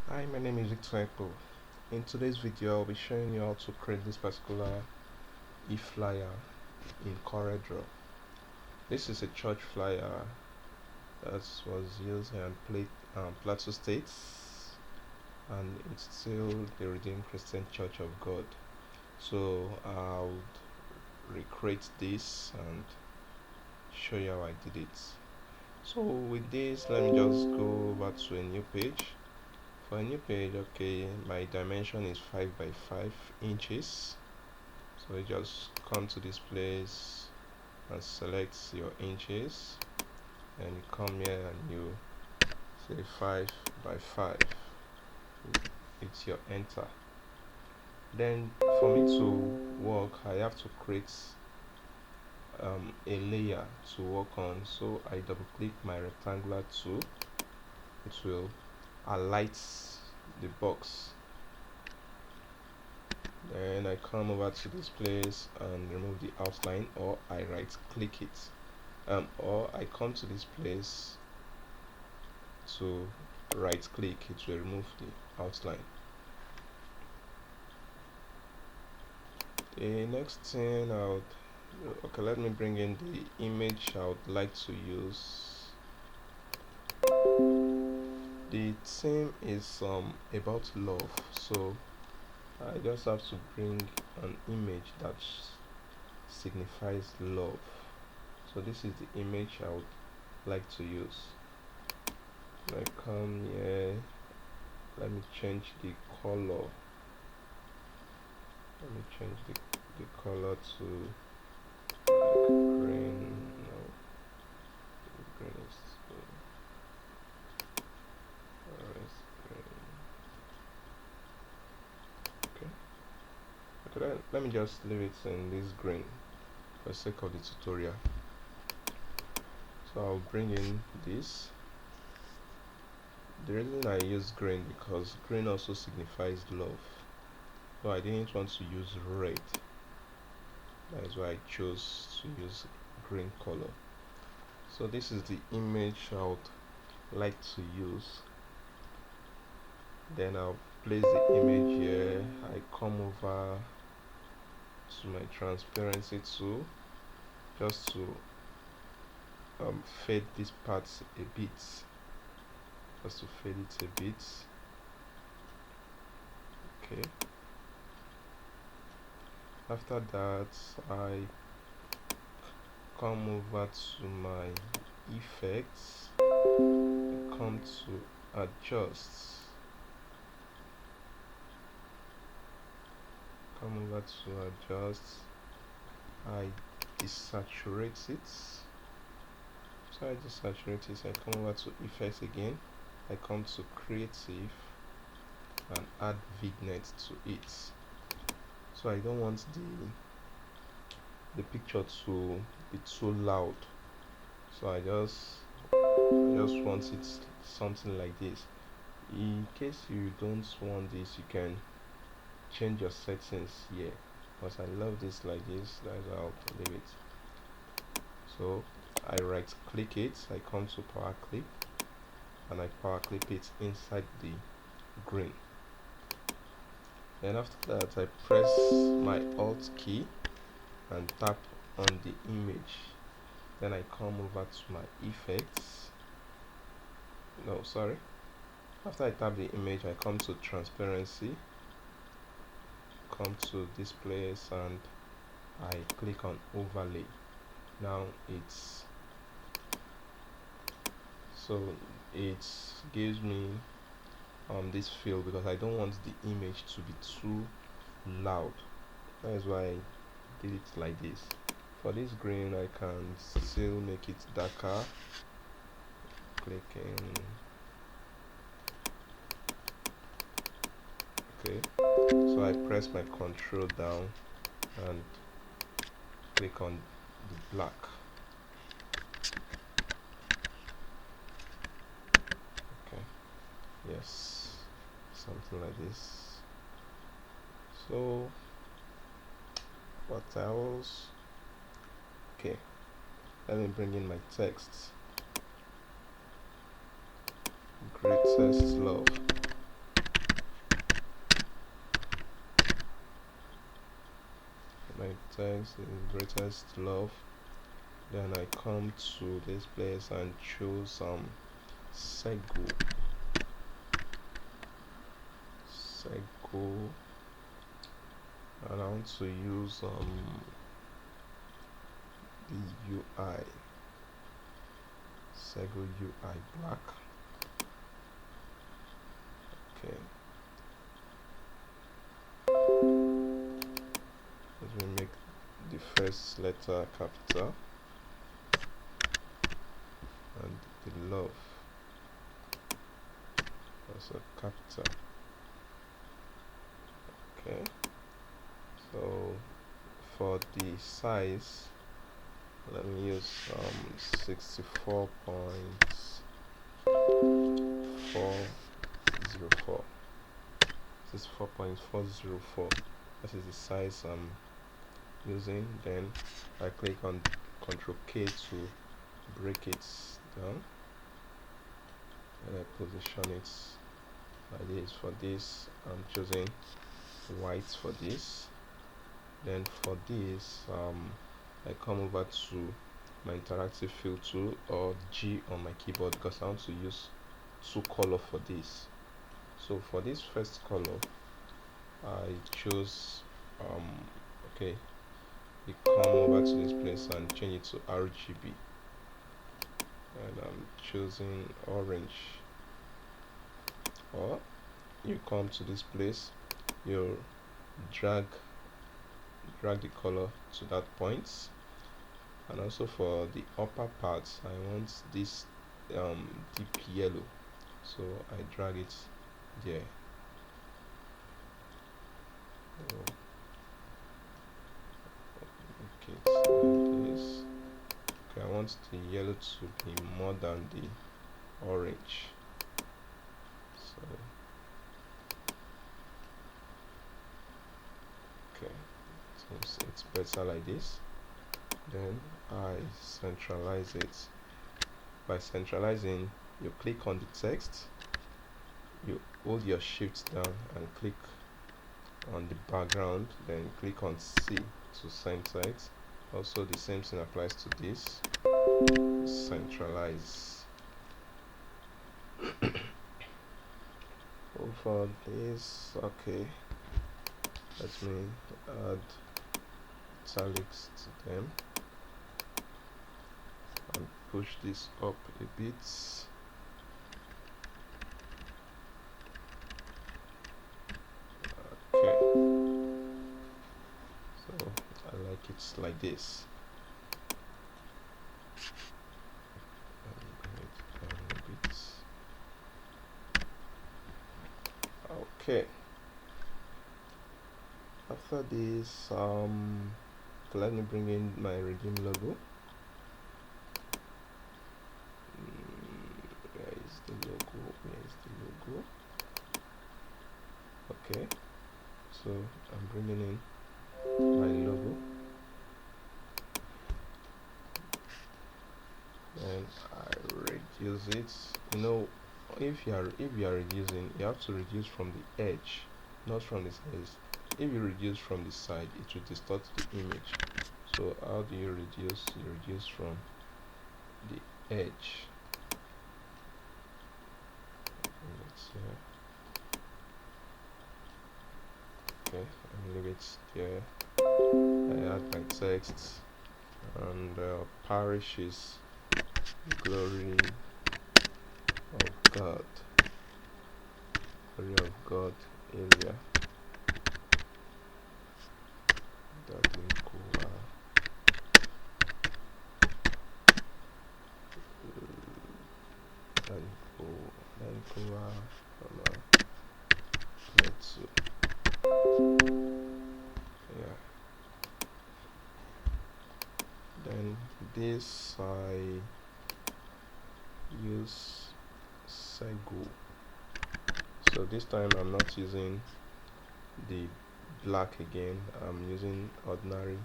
Hi, my name is Victor. In today's video, I'll be showing you how to create this particular e-flyer in CorelDraw. This is a church flyer that was used in Plateau State, and it's still the Redeemed Christian Church of God. So I'll recreate this and show you how I did it. So with this, let me just go over to a new page. For a new page, okay, my dimension is 5 by 5 inches. So you just come to this place and select your inches, and you come here and you say 5 by 5. It's your enter. Then for me to work, I have to create a layer to work on. So I double click my rectangular tool. It will alight the box. Then I come over to this place and remove the outline, or I right click it, or I come to this place to right click it will remove the outline. The next thing okay, let me bring in the image I would like to use. The theme is about love, so I just have to bring an image that signifies love. So this is the image I would like to use. I come here, let me change the color. Let me change the color to green. No, green is green. Okay, let me just leave it in this green for the sake of the tutorial. So I'll bring in this. The reason I use green because green also signifies love. So I didn't want to use red. That is why I chose to use green color. So this is the image I would like to use. Then I'll place the image here. I come over to my transparency tool just to fade this part a bit. Just to fade it a bit. Okay. After that, I come over to my effects. I come to adjust. Come over to adjust. I desaturate it. So I desaturate it. I come over to effects again. I come to creative and add Vignette to it. So I don't want the picture to be too loud. So I just want it something like this. In case you don't want this, you can change your settings here. But I love this like this. That's how I'll leave it. So I right click it. I come to power clip and I power clip it inside the green. Then after that, I press my Alt key and tap on the image. Then I come over to my effects. No, sorry. After I tap the image, I come to transparency, come to this place, and I click on overlay. Now it gives me this feel because I don't want the image to be too loud. That is why I did it like this. For this green, I can still make it darker. Clicking. Okay, so I press my control down and click on the black. Okay, yes, something like this. So what else? Okay, let me bring in my text. Greatest love. text is greatest love. Then I come to this place and choose Sego, and I want to use the UI, Sego UI black. Okay, let me make the first letter capital and the love also capital. Okay, so for the size, let me use 64.404. 64.404. This is the size I'm using. Then I click on Ctrl K to break it down, and I position it like this. For this, I'm choosing white for this. Then for this, I come over to my interactive fill tool, or G on my keyboard, because I want to use two color for this. So for this first color, I choose okay, you come over to this place and change it to RGB, and I'm choosing orange. Or you come to this place, you drag the color to that point. And also for the upper part, I want this deep yellow, so I drag it there. Okay, so like this. Okay, I want the yellow to be more than the orange, so okay, so it's better like this. Then I centralize it. By centralizing, you click on the text, you hold your shift down and click on the background, then click on C to center it. Also the same thing applies to this, centralize. For this, okay, let me add italics to them and push this up a bit. Okay, so I like it like this. And bring it down a bit. Okay, after this, let me bring in my redeem logo. Where is the logo? Okay, so I'm bringing in my logo, and I reduce it. You know, if you are reducing, you have to reduce from the edge, not from the sides. If you reduce from the side, it will distort the image. So how do you reduce? You reduce from the edge. Okay, and leave it there. I add my text, and parish is glory of God, area. Yeah. Then this I use Sego. So this time I'm not using the black again, I'm using ordinary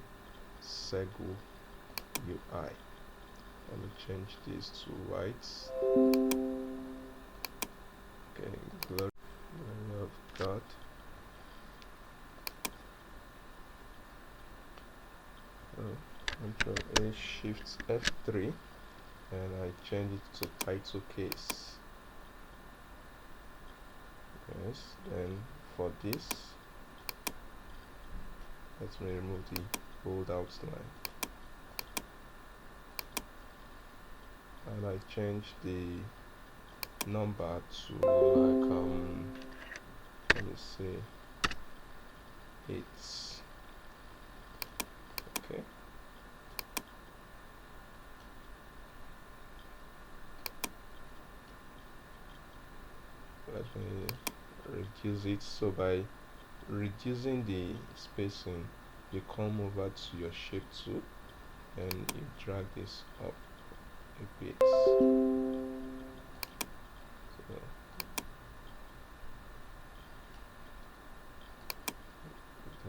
Sego UI. Let me change this to white. Okay, glory of God. Shift F3 and I change it to title case. Yes, then for this, let me remove the bold outline and I change the number to like let me say 8. Okay, let me reduce it. So by reducing the spacing, you come over to your shape tool and you drag this up a bit. So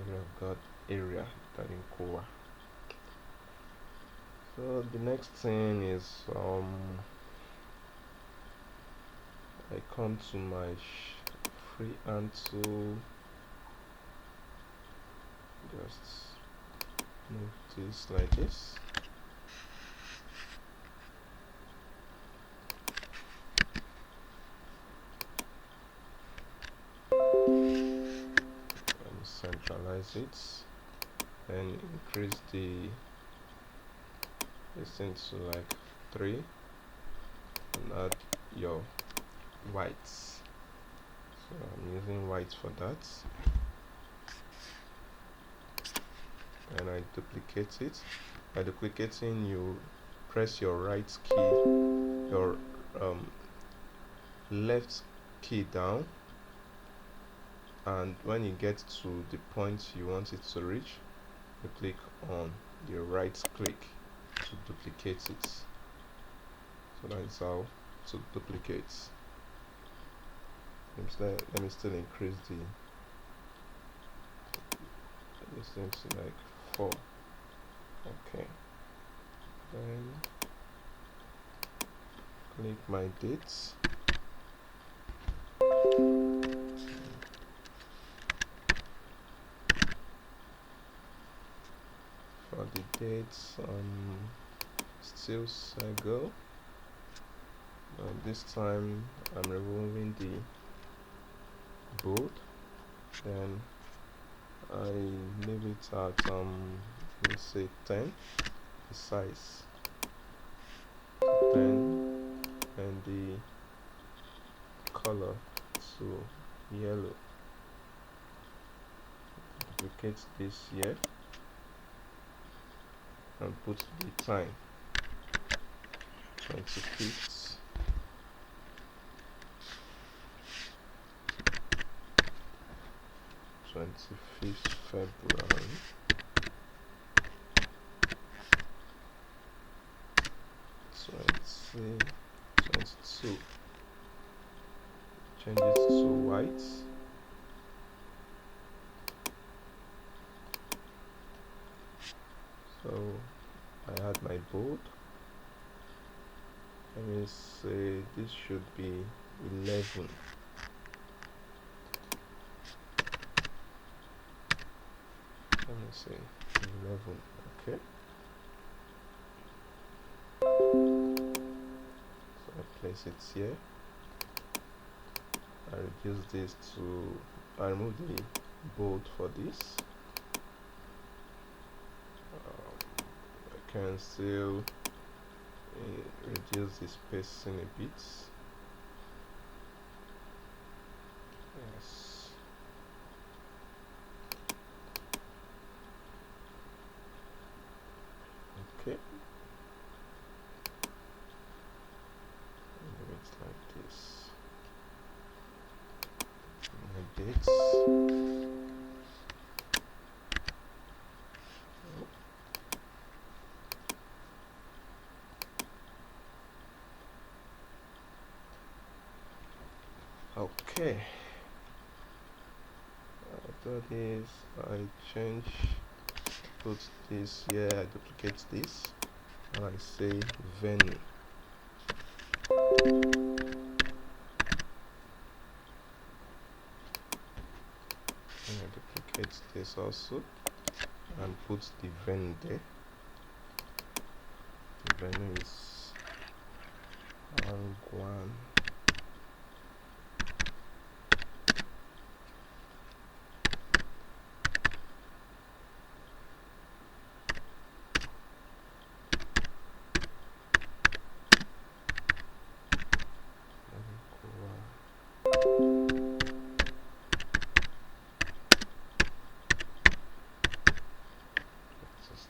then I've got area that in Corel. So the next thing is I come to my freehand tool, just move this like this. And centralize it and increase the distance to like 3 and add your whites. So I'm using white for that and I duplicate it. By duplicating, you press your right key, your left key down, and when you get to the point you want it to reach, you click on the right click to duplicate it. So that's how to duplicate. Let me still increase the distance to like 4. Okay, then click my dates. For the dates, still Sego. This time I'm removing the bold, then I leave it at let's say 10, the size 10, and the color to yellow. Duplicate this here and put the time 25th. February. So let's see, 22. Change it to white. So I add my bold. Let me say this should be 11. Let me say 11. Okay. So I place it here. I reduce this to, I remove the bold for this. I can still reduce the spacing a bit. Yes. Okay. And it's like this. My dates. Okay. After this, I change, put this here, I duplicate this, and I say venue. And I duplicate this also and put the venue there. venue is R1.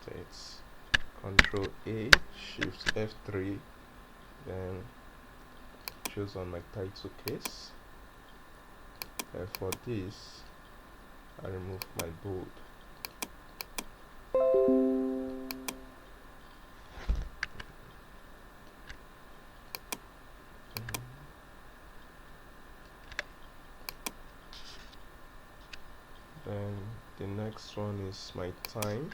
States Control A, Shift F3, then choose on my title case. And for this, I remove my bold. Then the next one is my time.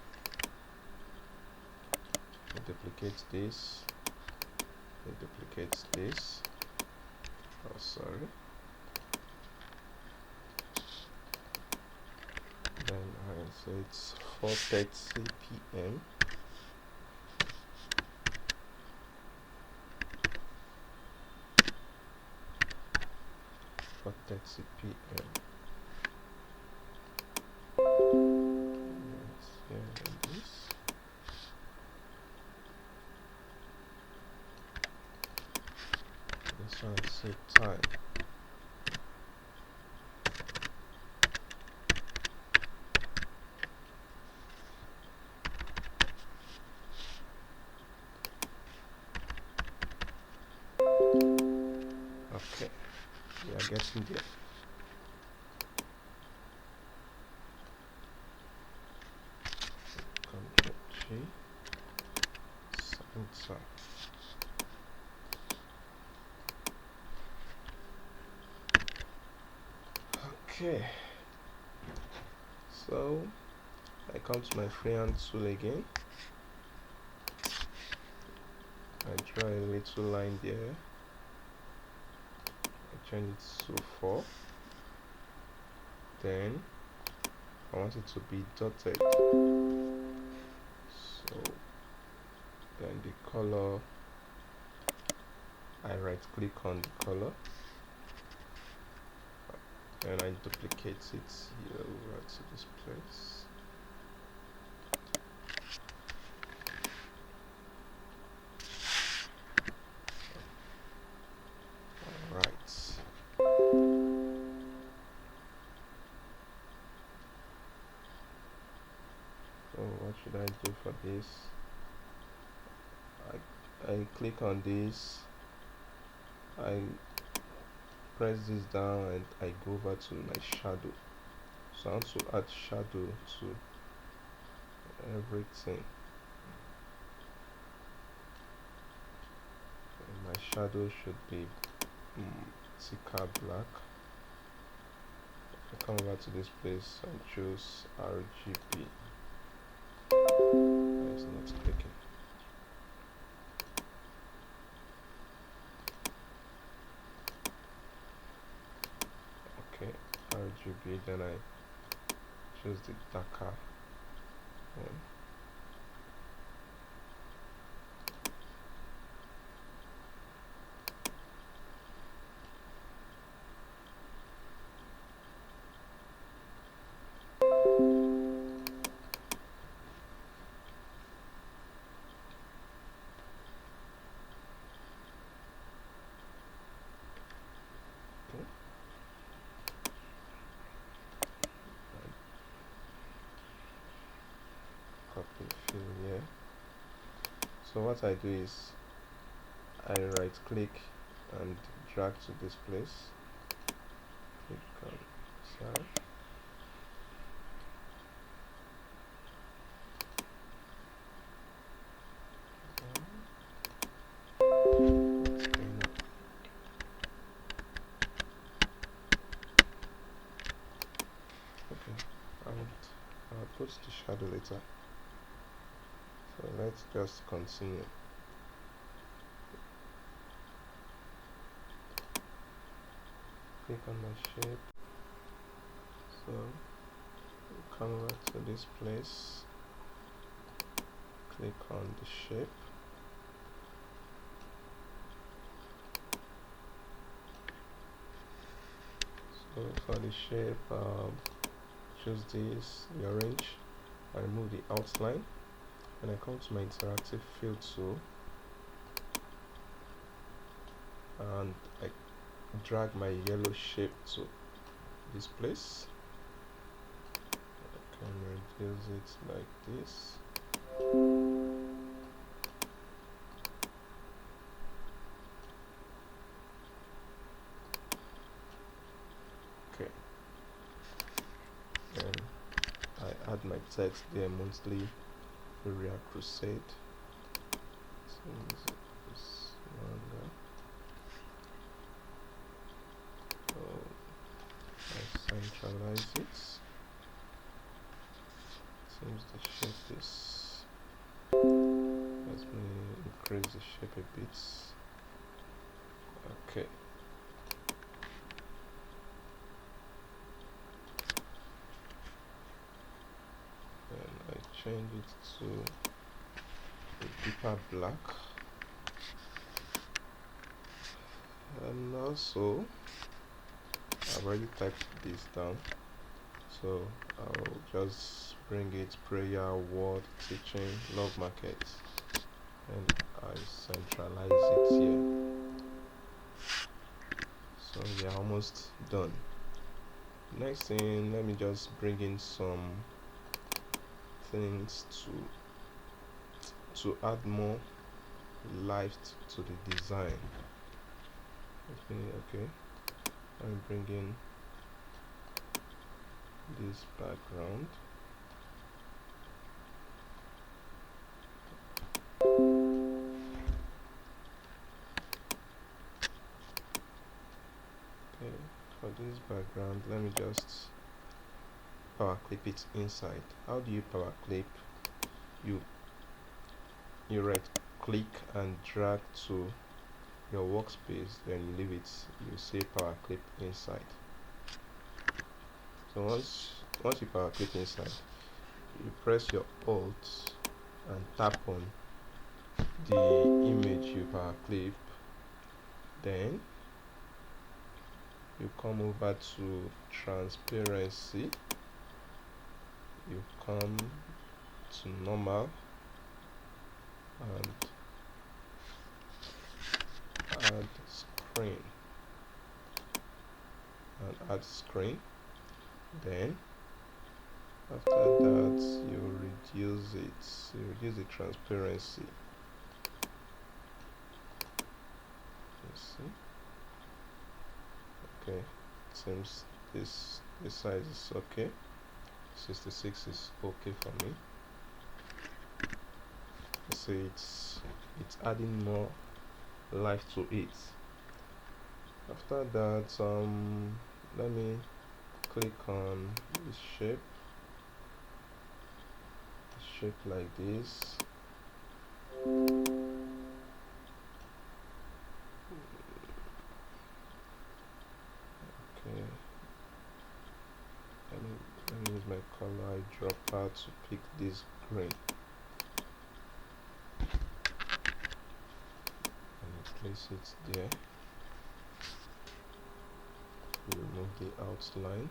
It duplicates this. It duplicates this. Oh, sorry. Then I say it's 4:30 p.m. For 30 p.m. Yes, here it is. This one is set time. Okay, we are getting there. Ctrl G, center. Okay, so I come to my freehand tool again. I draw a little line there. I change it to 4. Then I want it to be dotted. So then the color, I right click on the color and I duplicate it here over to this place. Alright. So what should I do for this? I click on this, I press this down and I go over to my shadow. So I want to add shadow to everything. And my shadow should be thicker black. I come over to this place and choose RGB. It's not clicking. Okay, RGB, then I choose the darker one. Copy fill here. So what I do is I right click and drag to this place. Click on side. Okay, I'll put the shadow later. So let's just continue. Click on my shape. So come over to this place. Click on the shape. So for the shape, choose this, the orange. I remove the outline and I come to my interactive fill tool and I drag my yellow shape to this place. I can reduce it like this. Okay, and I add my text there, monthly area crusade. So this manga. I centralize it. Seems the shape is. Let me increase the shape a bit. Okay. And I change it to a deeper black. And also, I've already typed this down, so I'll just bring it prayer, word, teaching, love market, and I centralize it here. So we are almost done. Next thing, let me just bring in some things to add more life to the design. Okay, I'm bringing this background. Okay, for this background, let me just power clip it inside. How do you power clip? You right click and drag to your workspace, then you leave it, you say power clip inside. So once you power clip inside, you press your alt and tap on the image you power clip, then you come over to transparency, you come to normal and add screen, then after that you reduce the transparency. Let's see. Okay, seems this size is okay. 66 is okay for me. See, it's adding more life to it. After that, let me click on this shape like this. Okay, let me use my color eyedropper to pick this green and place it there. Remove the outline.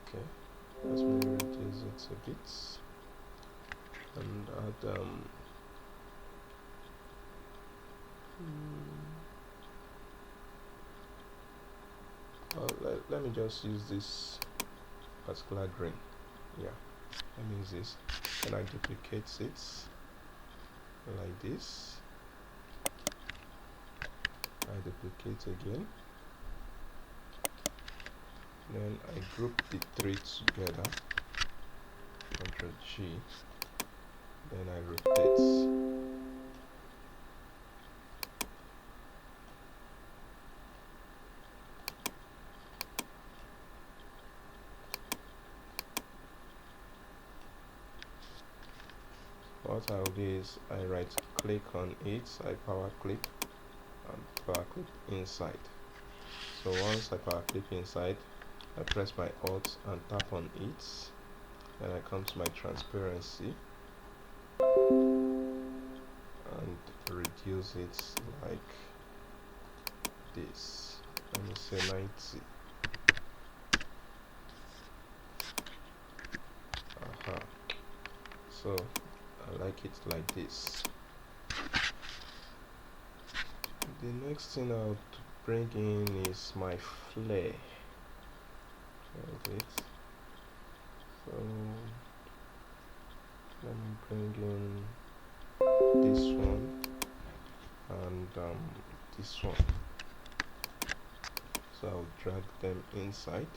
Okay, let me reduce it a bit and add let me just use this particular green. Yeah, let me use this and I duplicate it like this. I duplicate again, then I group the three together, Ctrl G, then I rotate. What I'll do is I right click on it, I power clip and power clip inside. So once I power clip inside, I press my alt and tap on it, and I come to my transparency and reduce it like this. Let me say 90. So I like it like this. The next thing I'll bring in is my flare. Right. So let me bring in this one and this one. So I'll drag them inside.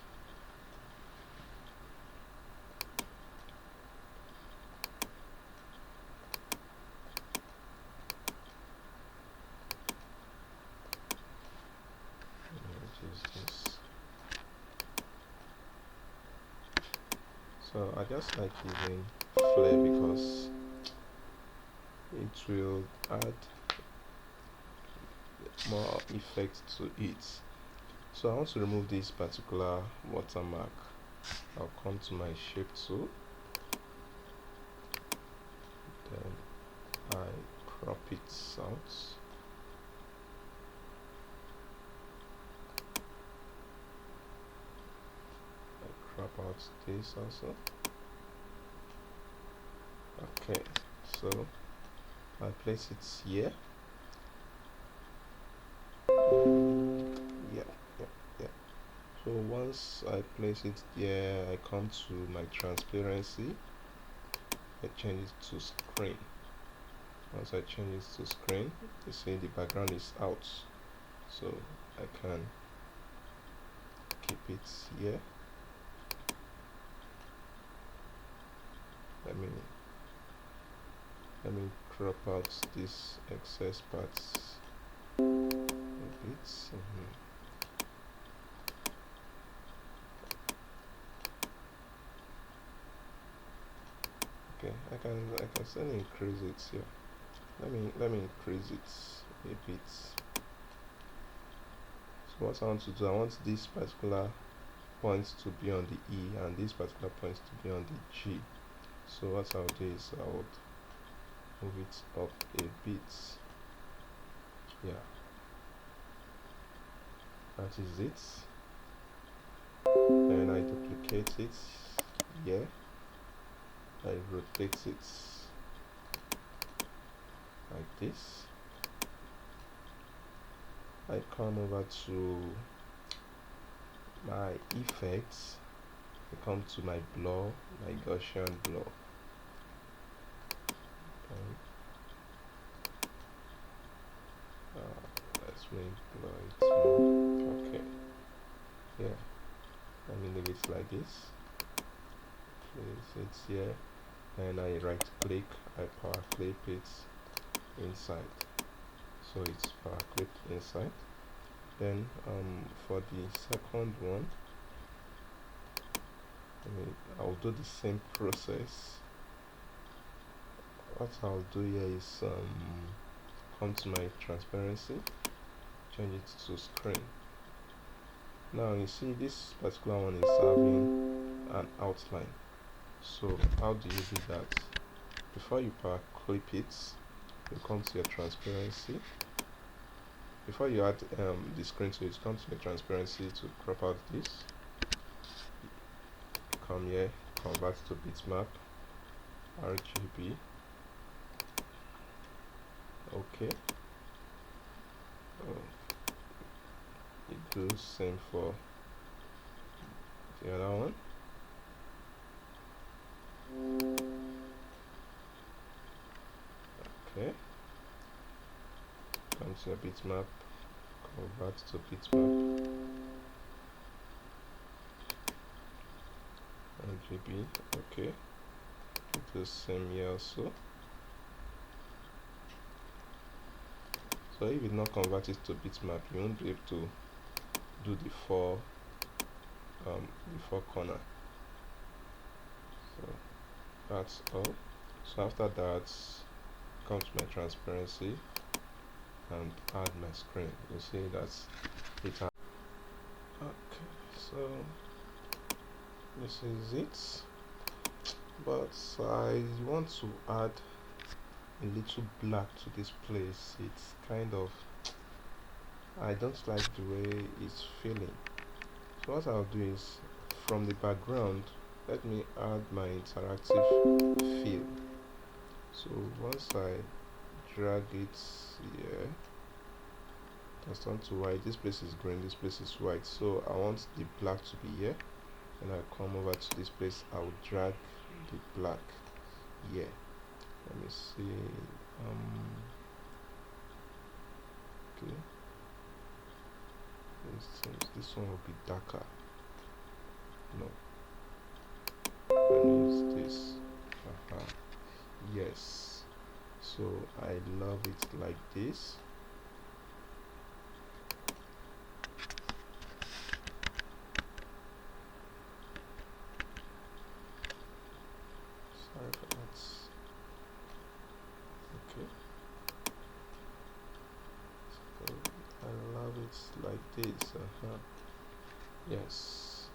This. So I just like using flare because it will add more effect to it. So I want to remove this particular watermark. I'll come to my shape tool, then I crop it out. I crop out this also. Okay, so I place it here. Yeah. So once I place it there, I come to my transparency. I change it to screen. Once I change it to screen, you see the background is out, so I can keep it here. Let me crop out this excess parts a bit. Okay, I can still increase it here. Let me increase it a bit. So what I want to do, I want this particular point to be on the E and this particular point to be on the G. So what I'll do is I would move it up a bit. Yeah, that is it. Then I duplicate it here. I rotate it like this. I come over to my effects. I come to my blur, my Gaussian blur. Let's make blur it more. Okay. Yeah. Let me leave it like this. Place it here. And I right click, I power clip it inside. So it's power clipped inside. Then for the second one, I'll do the same process. What I'll do here is come to my transparency, change it to screen. Now you see this particular one is having an outline. So how do you do that? Before you power clip it, you come to your transparency. Before you add the screen to it, come to your transparency to crop out this. Come here, convert to bitmap, RGB. Okay. You do same for the other one. Okay. Come to your bitmap, convert to bitmap, RGB. Okay. Do the same here also. So if you not convert it to bitmap, you won't be able to do the four corner. So that's all. So after that, come to my transparency and add my screen. You see that's it. Okay, so this is it. But I want to add a little black to this place. It's kind of I don't like the way it's feeling. So what I'll do is, from the background, let me add my interactive fill. So once I drag it here, that's turned to white. This place is green, this place is white. So I want the black to be here, and I come over to this place. I will drag the black here. Let me see. Okay. This one will be darker. No. That means this. Yes. So I love it like this. Sorry for that. Okay. So I love it like this. Yes.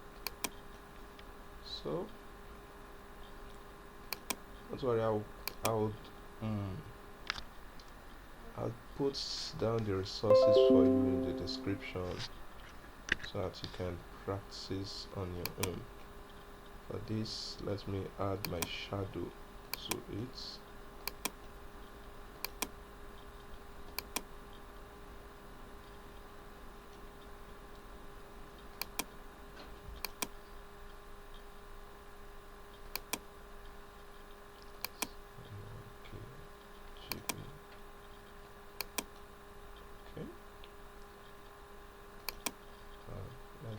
So don't worry, I'll put down the resources for you in the description so that you can practice on your own. For this, let me add my shadow to it.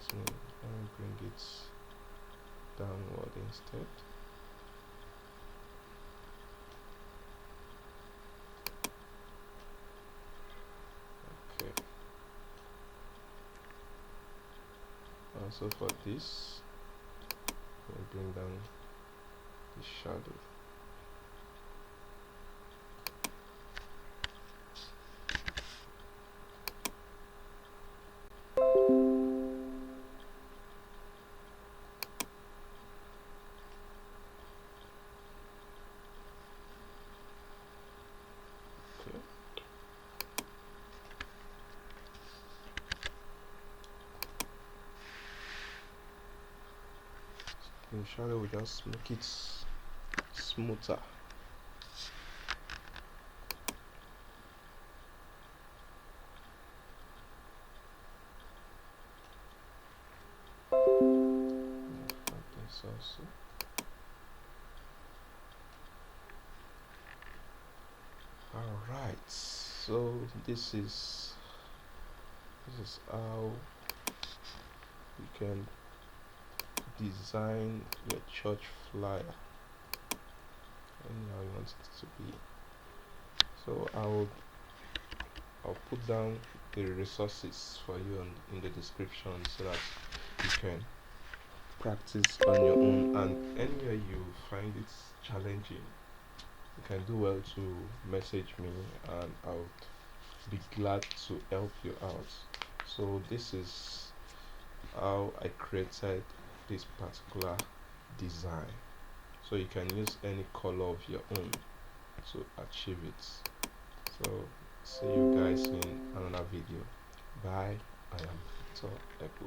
Let me bring it downward instead. Okay. Also for this, we'll bring down the shadow. In shadow, we just make it smoother. This also. Alright, so this is how you can design your church flyer anyhow you want it to be. So I'll put down the resources for you in the description so that you can practice on your own, and anywhere you find it challenging, you can do well to message me and I'll be glad to help you out. So this is how I created this particular design. So you can use any color of your own to achieve it. So see you guys in another video. Bye. I am Victor Eko.